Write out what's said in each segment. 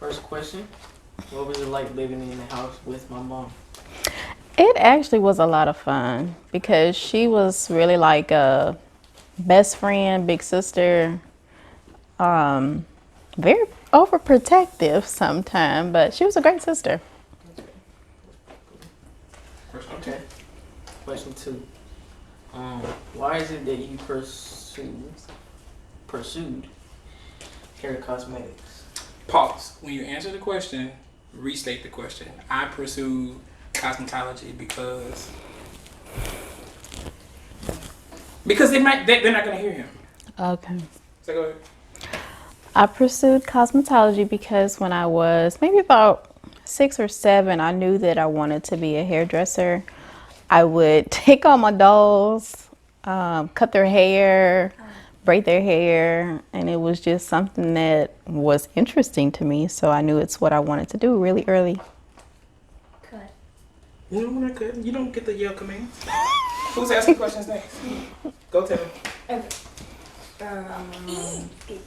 first question. What was it like living in the house with my mom? It actually was a lot of fun because she was really like a best friend, big sister, very overprotective sometimes, but she was a great sister. Okay. Question two. Why is it that you pursued hair cosmetics? Pause. When you answer the question, restate the question. I pursue cosmetology because they're not gonna hear him. Okay. So go ahead. I pursued cosmetology because when I was maybe about 6 or 7, I knew that I wanted to be a hairdresser. I would take all my dolls, cut their hair, braid their hair, and it was just something that was interesting to me. So I knew it's what I wanted to do really early. Cut. You know what I could? You don't get the yell commands. Who's asking questions next? Go tell him. Okay.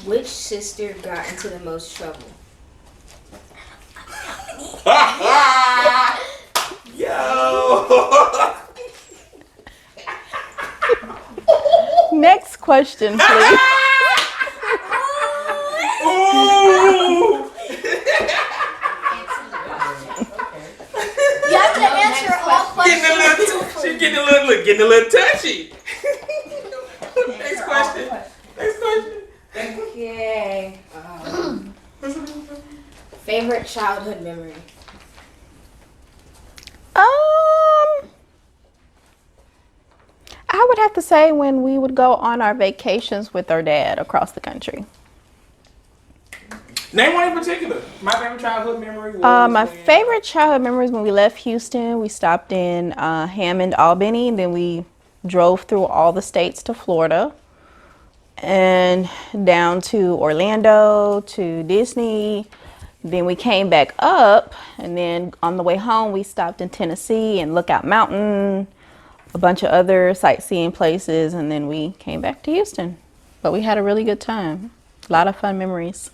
Which sister got into the most trouble? Yo! Next question, please. Ooh! You have to answer all questions. She's getting a little touchy. Next question. Okay. Favorite childhood memory? I would have to say when we would go on our vacations with our dad across the country. Name one in particular. My favorite childhood memory was My favorite childhood memories when we left Houston, we stopped in Hammond, Albany, and then we drove through all the states to Florida and down to Orlando, to Disney. Then we came back up, and then on the way home, we stopped in Tennessee and Lookout Mountain, a bunch of other sightseeing places, and then we came back to Houston. But we had a really good time. A lot of fun memories.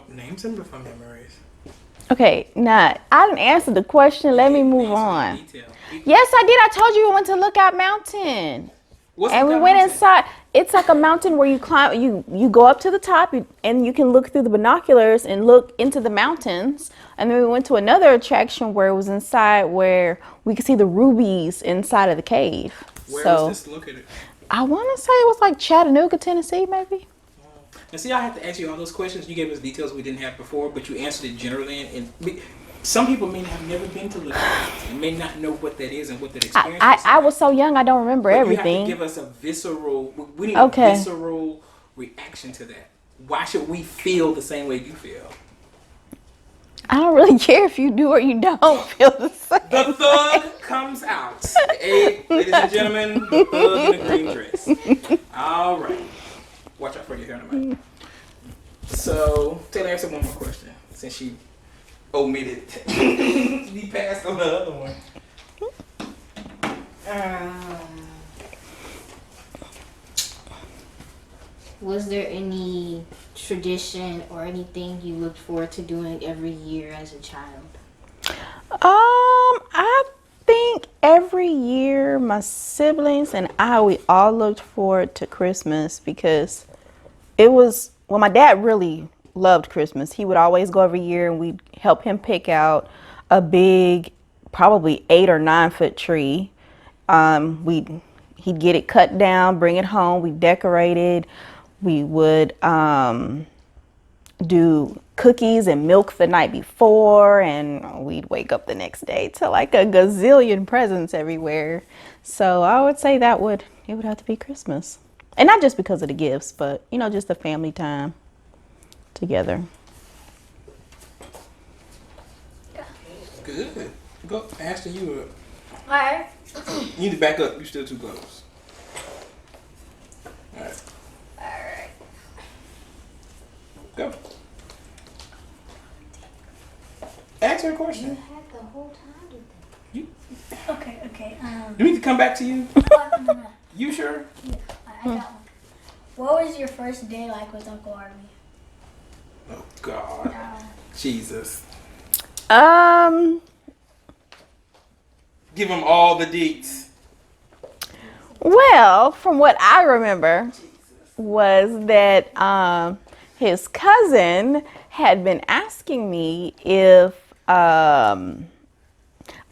Name some of the fun memories. Okay, now, I didn't answer the question. Let me move on. Yes, I did. I told you we went to Lookout Mountain. And we went inside. It's like a mountain where you climb, you go up to the top and you can look through the binoculars and look into the mountains. And then we went to another attraction where it was inside where we could see the rubies inside of the cave. Where was this located? I want to say it was like Chattanooga, Tennessee, maybe. Now, see, I have to ask you all those questions. You gave us details we didn't have before, but you answered it generally. And some people may have never been to Lookout and may not know what that is and what that experience is. I was so young, I don't remember everything. You have to give us a visceral. We need a visceral reaction to that. Why should we feel the same way you feel? I don't really care if you do or you don't feel the same. The thug comes out. Hey, ladies and gentlemen, the thug in a green dress. All right. Watch out for your hair in the mic. So, Taylor, answer one more question since she omitted. We passed on the other one. Was there any tradition or anything you looked forward to doing every year as a child? I think every year my siblings and we all looked forward to Christmas because it was, well, my dad really loved Christmas. He would always go every year and we'd help him pick out a big, probably 8 or 9 foot tree. He'd get it cut down, bring it home, we decorated. We would do cookies and milk the night before, and we'd wake up the next day to like a gazillion presents everywhere. So I would say it would have to be Christmas. And not just because of the gifts, but just the family time together. Good. Go, Ashton, you up. Alright. You need to back up. You're still too close. Alright. Alright. Go. Ask her a question. You had the whole time to think. Okay. Do we need to come back to you? No. You sure? Yeah, I got one. What was your first day like with Uncle Arby? Oh God, Jesus! Give him all the deets. Well, from what I remember was that his cousin had been asking me if I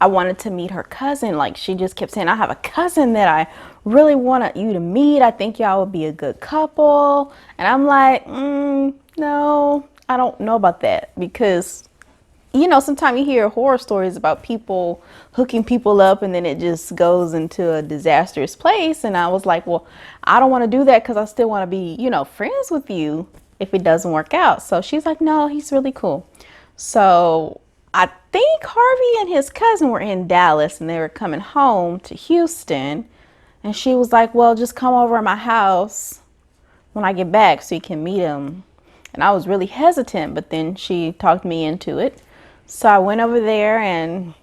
wanted to meet her cousin. Like, she just kept saying, I have a cousin that I really want you to meet. I think y'all would be a good couple. And I'm like, no, I don't know about that, because you know, sometimes you hear horror stories about people hooking people up and then it just goes into a disastrous place. And I was like, well, I don't want to do that because I still want to be, you know, friends with you if it doesn't work out. So she's like, no, he's really cool. So I think Harvey and his cousin were in Dallas and they were coming home to Houston. And she was like, well, just come over to my house when I get back so you can meet him. And I was really hesitant, but then she talked me into it. So I went over there and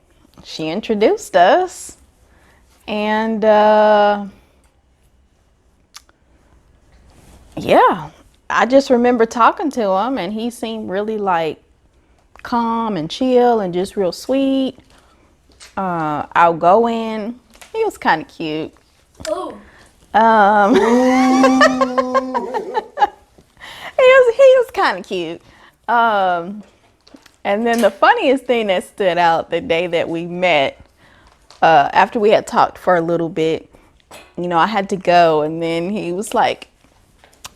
she introduced us. And yeah, I just remember talking to him and he seemed really like calm and chill and just real sweet. Outgoing. He was kind of cute. Oh. He was kind of cute. And then the funniest thing that stood out the day that we met, after we had talked for a little bit, you know, I had to go, and then he was like,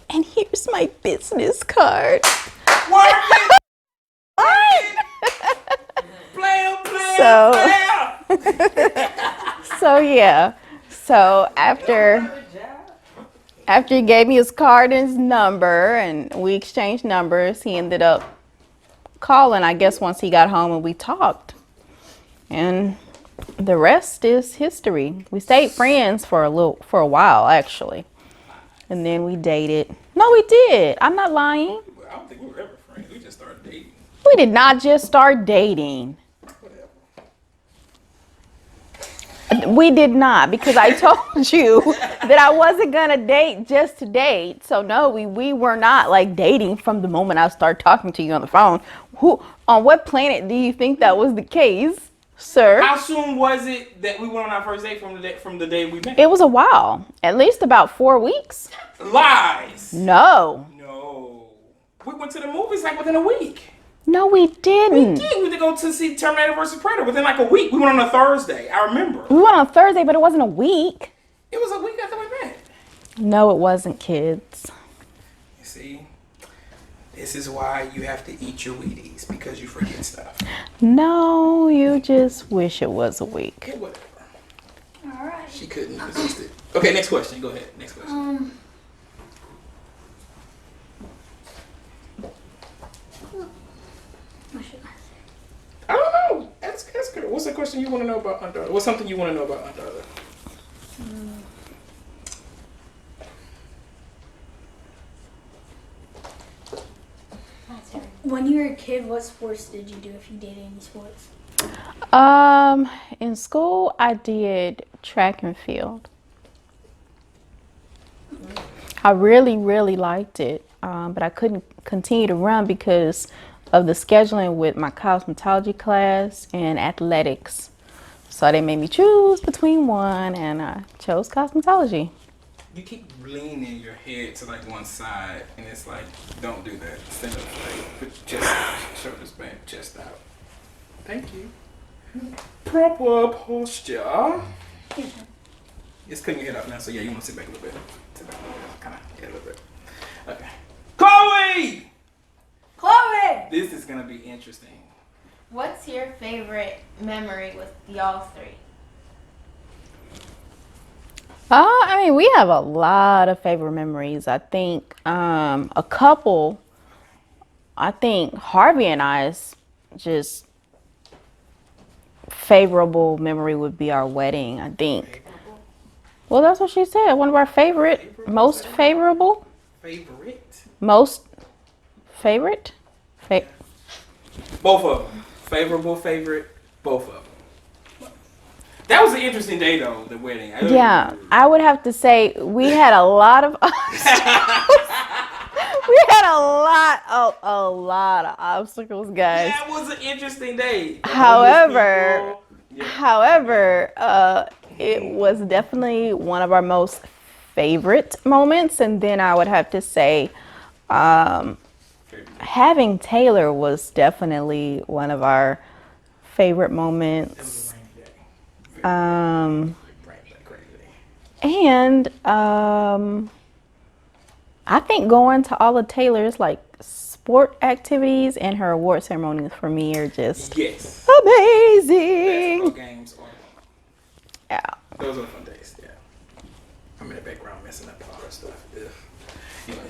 and here's my business card. What? So, so yeah. So after he gave me his card and his number and we exchanged numbers, he ended up calling, I guess, once he got home and we talked. And the rest is history. We stayed friends for a while, actually. And then we dated. No, we did. I'm not lying. I don't think we were ever friends. We just started dating. We did not just start dating. We did not, because I told you that I wasn't gonna date just to date. So no, we were not like dating from the moment I started talking to you on the phone. On what planet do you think that was the case, sir? How soon was it that we went on our first date from the day we met? It was a while, at least about 4 weeks. Lies. No, We went to the movies like within a week. no, we didn't. We did. We had to go to see Terminator vs. Predator within like a week. We went on a Thursday. I remember. We went on Thursday, but it wasn't a week. It was a week after we met. No, it wasn't, kids. You see, this is why you have to eat your Wheaties, because you forget stuff. No, you just wish it was a week. Okay, whatever. All right. She couldn't resist it. Okay, next question. Go ahead. Next question. What should I say? I don't know. Ask her. What's the question you want to know about Andrade? What's something you want to know about Andrade? When you were a kid, what sports did you do, if you did any sports? In school, I did track and field. I really, really liked it, but I couldn't continue to run because of the scheduling with my cosmetology class and athletics. So they made me choose between one, and I chose cosmetology. You keep leaning your head to like one side, and it's like, don't do that. Stand up straight. Put your chest out, shoulders back, chest out. Thank you. Proper posture. Just cutting your head up now, so yeah, you want to sit back a little bit. Sit back a little bit. Kind of, yeah, a little bit. Okay. Chloe! Chloe! This is going to be interesting. What's your favorite memory with y'all three? I mean, we have a lot of favorite memories. I think a couple, I think Harvey and I's just favorable memory would be our wedding, I think. Well, that's what she said. One of our most favorable? Favorite? Most favorite? Both of them. Favorable, favorite, both of them. That was an interesting day, though, the wedding. Yeah, I would have to say we had a lot of we had a a lot of obstacles, guys. That was an interesting day. The However, homeless people, it was definitely one of our most favorite moments. And then I would have to say, having Taylor was definitely one of our favorite moments. And I think going to all of Taylor's like sport activities and her award ceremonies for me are just yes. amazing. Basketball games are. Yeah. Those are fun days. Yeah. I'm in the background messing up all that stuff. Yeah.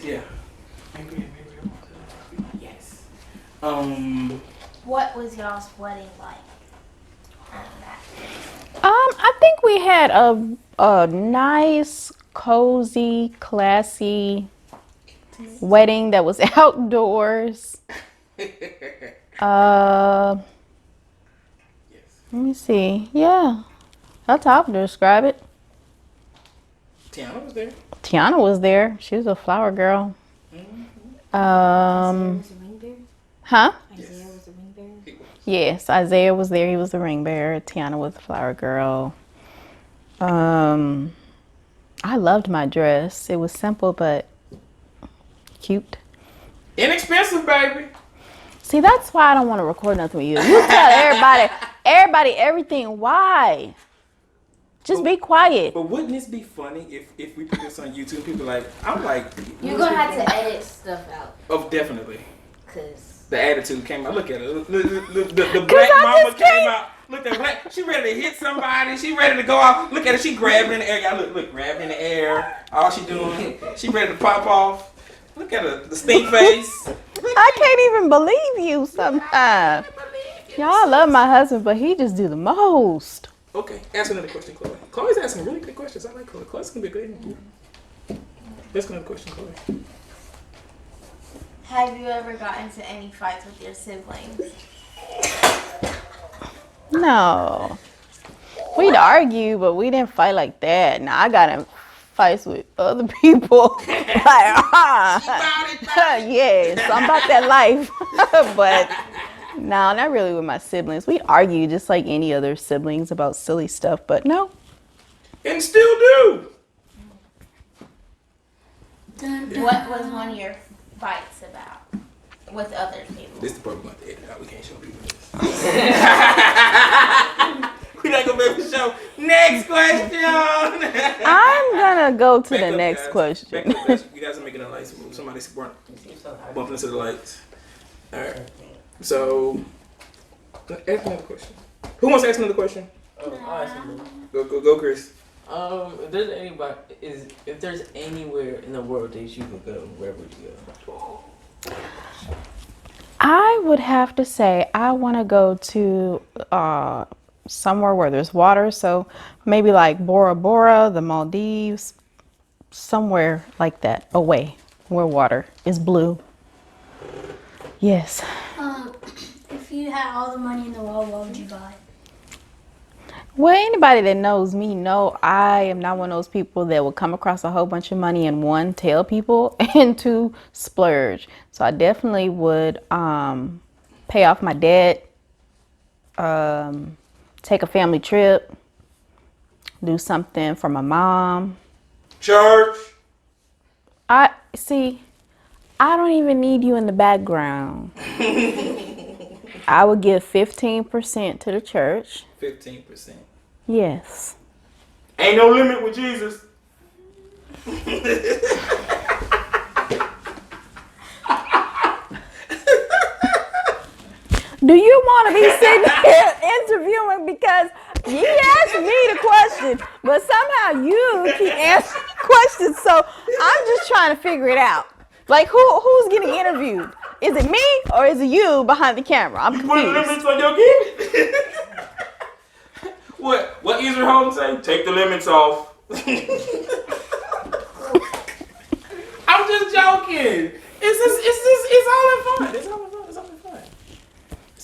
Yeah. Maybe yes. What was y'all's wedding like? I think we had a nice, cozy, classy wedding that was outdoors. Let me see. Yeah, that's how I would describe it. Tiana was there. Tiana was there. She was a flower girl. Isaiah was a ring bearer? Huh? Isaiah was a ring bearer? Yes, Isaiah was there. He was the ring bearer. Tiana was the flower girl. I loved my dress. It was simple but cute. Inexpensive, baby. See, that's why I don't want to record nothing with you. You tell everybody everything. Why? Just be quiet. But wouldn't this be funny if we put this on YouTube? People like, I'm like, You're gonna have to edit stuff out. oh, definitely. Cause The attitude came out. Look at her. The black mama came out. Look at black. She ready to hit somebody. She ready to go out. Look at her. She grabbing in the air. Y'all look, grabbing in the air. All she doing. She ready to pop off. Look at her. The stink face. I can't even believe you sometimes. Y'all love my husband, but he just do the most. Okay, ask another question, Chloe. Chloe's asking really good questions. I like Chloe. Chloe's gonna be a good interview. Ask another question, Chloe. Have you ever gotten into any fights with your siblings? No. We'd argue, but we didn't fight like that. Now I got in fights with other people. Yes, I'm about that life. But no, not really with my siblings. We argue just like any other siblings about silly stuff, but no. And still do. What was one of your fights about with other people? This is the part we want to edit out. We can't show people this. We're not gonna be able to show. Next question. I'm gonna go to Back the up, next guys. question. Back up, guys. You guys are making the lights move. Somebody's bumping into the lights. All right. So, ask another question. Who wants to ask another question? I'll ask you. Go, Chris. If there's anywhere in the world that you could go, where would you go? I would have to say I want to go to somewhere where there's water, so maybe like Bora Bora, the Maldives, somewhere like that, away where water is blue. Yes. If you had all the money in the world, what would you buy? Well, anybody that knows me know I am not one of those people that will come across a whole bunch of money and one, tell people, and two, splurge. So I definitely would pay off my debt, take a family trip, do something for my mom. Church. I don't even need you in the background. I would give 15% to the church. 15%. Yes. Ain't no limit with Jesus. Do you want to be sitting here interviewing because you asked me the question, but somehow you keep answering questions, so I'm just trying to figure it out. Like, who's getting interviewed? Is it me or is it you behind the camera? I'm Put confused. limits on your giving. What Israel Holmes say? Take the limits off. I'm just joking. It's all in fun. It's all in fun.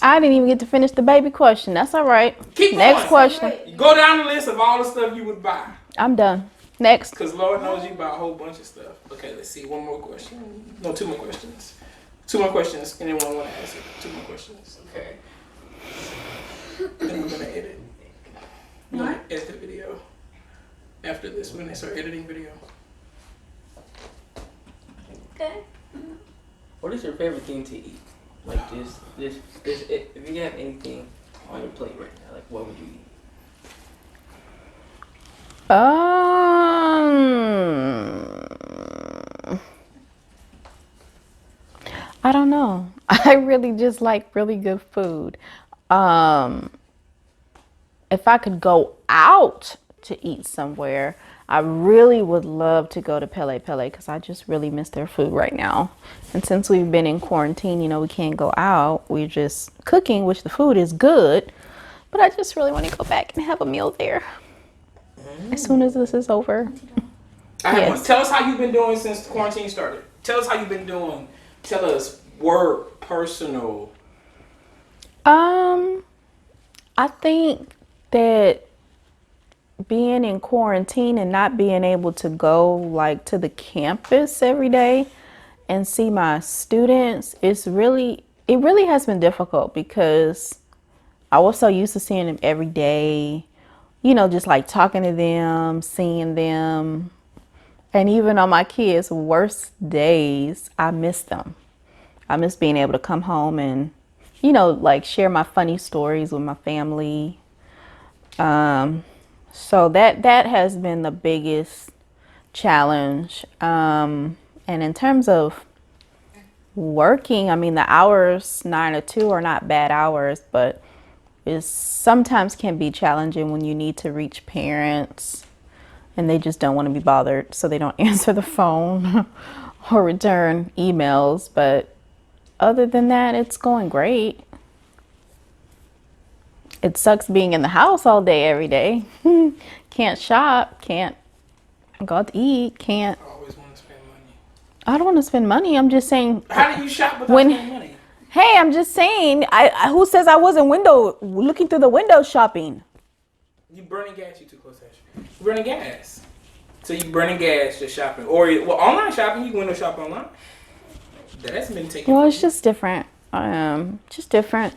I didn't even get to finish the baby question. That's all right. Keep Next going. question. Go down the list of all the stuff you would buy. I'm done. Next. Because Lord knows you about a whole bunch of stuff. Okay, let's see. One more question. No, two more questions. Two more questions. Anyone want to answer? Two more questions. Okay. Then we're going to edit. We're going to edit the video. After this, we're going to start editing video. Okay. What is your favorite thing to eat? Like this. If you have anything on your plate right now, like what would you eat? I don't know. I really just like really good food. If I could go out to eat somewhere, I really would love to go to Pele Pele because I just really miss their food right now. And since we've been in quarantine, we can't go out. We're just cooking, which the food is good. But I just really want to go back and have a meal there as soon as this is over. I have Yes. one. Tell us how you've been doing since the quarantine started. Tell us how you've been doing. Tell us work, personal. I think that being in quarantine and not being able to go like to the campus every day and see my students it really has been difficult because I was so used to seeing them every day, just like talking to them, seeing them. And even on my kids' worst days, I miss them. I miss being able to come home and, like share my funny stories with my family. So that has been the biggest challenge. And in terms of working, I mean, the hours 9 to 2 are not bad hours, but it sometimes can be challenging when you need to reach parents and they just don't want to be bothered, so they don't answer the phone or return emails. But other than that, it's going great. It sucks being in the house all day, every day. Can't shop, can't go out to eat, can't. I always want to spend money. I don't want to spend money. I'm just saying. How do you shop without When- spending money? Hey, I'm just saying. Who says I wasn't looking through the window shopping? You burning gas. You too close, Ash. You burning gas. So you burning gas just shopping, or online shopping. You can window shop online. That's been taken. Well, from it's you. just different. Just different.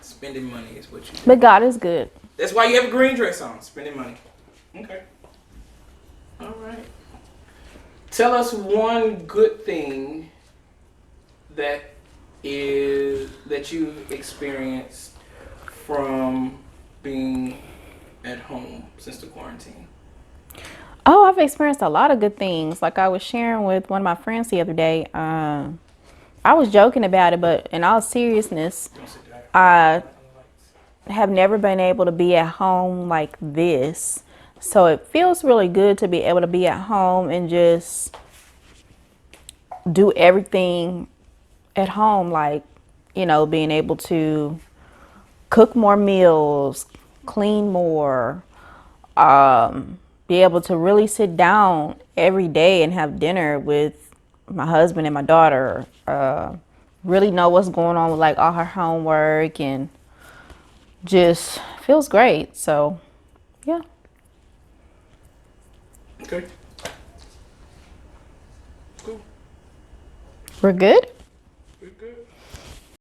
Spending money is what you do. But God is good. That's why you have a green dress on. Spending money. Okay. All right. Tell us one good thing that you've experienced from being at home since the quarantine. Oh, I've experienced a lot of good things. Like I was sharing with one of my friends the other day. I was joking about it, but in all seriousness, Don't sit there. I have never been able to be at home like this. So it feels really good to be able to be at home and just do everything at home, like, being able to cook more meals, clean more, be able to really sit down every day and have dinner with my husband and my daughter, really know what's going on with like all her homework, and just feels great. So yeah. Okay. Cool. We're good. We're good.